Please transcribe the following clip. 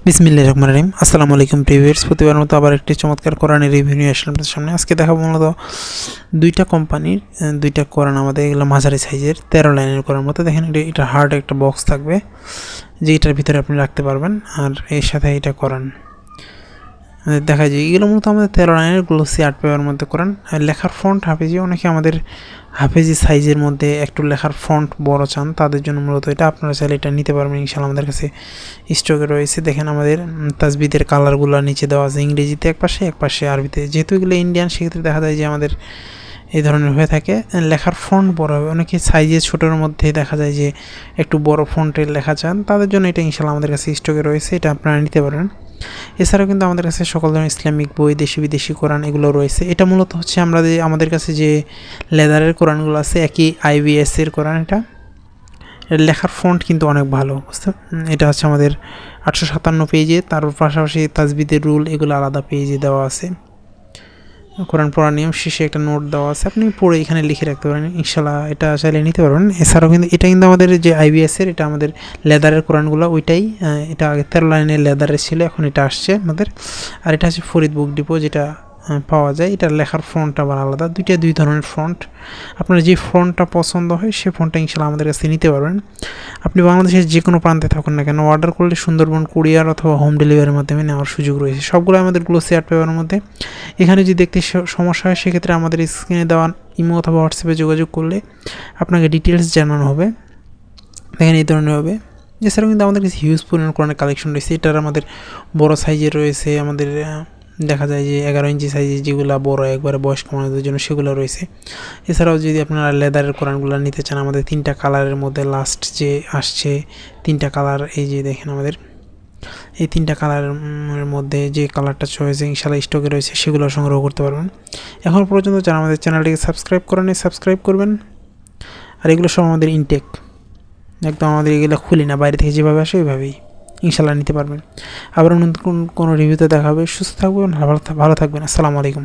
বিসমিল্লাহির রহমানির রহিম। আসসালামু আলাইকুম ভিউয়ার্স, প্রতিবার মতো আবার একটি চমৎকার কোরআনের রিভিউ নিয়ে আসলাম আপনাদের সামনে। আজকে দেখাবো মূলত দুইটা কোম্পানির দুইটা কোরআন, আমাদের এগুলো মাঝারি সাইজের 13 লাইনের কোরআন মতো। দেখেন এটা হার্ড একটা বক্স থাকবে, যে এটার ভিতরে আপনি রাখতে পারবেন, আর এর সাথে এটা কোরআন দেখা যায়। এগুলো মূলত আমাদের 13 লাইনের গ্লোসি আর্ট পেপারের মধ্যে কোরআন। আর লেখার ফন্ট হাফেজি, অনেকে আমাদের হাফেজি সাইজের মধ্যে একটু লেখার ফন্ট বড় চান, তাদের জন্য মূলত এটা আপনারা চাইলে এটা নিতে পারবেন। ইনশাআল্লাহ আমাদের কাছে স্টকে রয়েছে। দেখেন আমাদের তাসবিদের কালারগুলো নিচে দেওয়া আছে, ইংরেজিতে এক পাশে আরবিতে। যেহেতু এগুলো ইন্ডিয়ান, সেক্ষেত্রে দেখা যায় যে আমাদের এই ধরনের হয়ে থাকে। লেখার ফন্ট বড় হবে, অনেকে সাইজে ছোটোর মধ্যে দেখা যায় যে একটু বড় ফন্টের লেখা চান, তাদের জন্য এটা ইনশাআল্লাহ আমাদের কাছে স্টকে রয়েছে, এটা আপনারা নিতে পারবেন। এছাড়াও কিন্তু আমাদের কাছে সকল ধরনের ইসলামিক বই, দেশি বিদেশি কোরআন এগুলো রয়েছে। এটা মূলত হচ্ছে আমাদের কাছে যে লেদারের কোরআনগুলো আছে, একই IBS এর কোরআন। এটা লেখার ফন্ট কিন্তু অনেক ভালো, বুঝতে। এটা হচ্ছে আমাদের 857 পেজে, তার পাশাপাশি তাজবিদের রুল এগুলো আলাদা পেজে দেওয়া আছে। কোরআন পড়ার নিয়ম শেষে একটা নোট দেওয়া আছে, আপনি পড়ে এখানে লিখে রাখতে পারেন। ইনশাআল্লাহ এটা চাইলে নিতে পারবেন। এছাড়াও কিন্তু এটা কিন্তু আমাদের যে IBS এর, এটা আমাদের লেদারের কোরআনগুলো ওইটাই। এটা আগে 13 লাইনের লেদারের ছিল, এখন এটা আসছে আমাদের। আর এটা হচ্ছে ফরিদ বুক ডিপো যেটা পাওয়া যায়। এটার লেখার ফন্ট আবার আলাদা, দুই ধরনের ফন্ট। আপনার যে ফন্টটা পছন্দ হয় সেই ফন্টটা ইনশাআল্লাহ আমাদের কাছে নিতে পারবেন। আপনি বাংলাদেশের যে কোনো প্রান্তে থাকুন না কেন, অর্ডার করলে সুন্দরবন কুরিয়ার অথবা হোম ডেলিভারির মাধ্যমে নেওয়ার সুযোগ রয়েছে। সবগুলো আমাদের গ্লোসি আর্ট পেপারের মধ্যে। এখানে যদি দেখতে সমস্যা হয়, সেক্ষেত্রে আমাদের স্ক্রিনে দেওয়া ইমো অথবা হোয়াটসঅ্যাপে যোগাযোগ করলে আপনাকে ডিটেলস জানানো হবে। দেখেন এই ধরনের হবে। এছাড়াও কিন্তু আমাদের কাছে হিউজ পরিমাণ কোরআনের কালেকশন রয়েছে। এটার আমাদের বড় সাইজের রয়েছে, আমাদের দেখা যায় যে 11 ইঞ্চি সাইজের যেগুলো বড় একবারে বয়স্ক মানুষদের জন্য সেগুলো রয়েছে। এছাড়াও যদি আপনারা লেদারের কোরআনগুলো নিতে চান, আমাদের 3টা কালারের মধ্যে লাস্ট যে আসছে 3টা কালার, এই যে দেখেন আমাদের এই 3টা কালারের মধ্যে যে কালারটা চয়েছে ইনশাআল্লাহ স্টকে রয়েছে, সেগুলো সংগ্রহ করতে পারবেন। এখন পর্যন্ত যারা আমাদের চ্যানেলটিকে সাবস্ক্রাইব করেন, সাবস্ক্রাইব করবেন। আর এগুলো সব আমাদের ইনটেক, একদম আমাদের এগুলো খুলি না, বাইরে থেকে যেভাবে আসে ওইভাবেই ইনশাআল্লাহ নিতে পারবেন। আবার নতুন কোনো রিভিউতে দেখা হবে। সুস্থ থাকবেন, ভালো থাকবেন। আসসালামু আলাইকুম।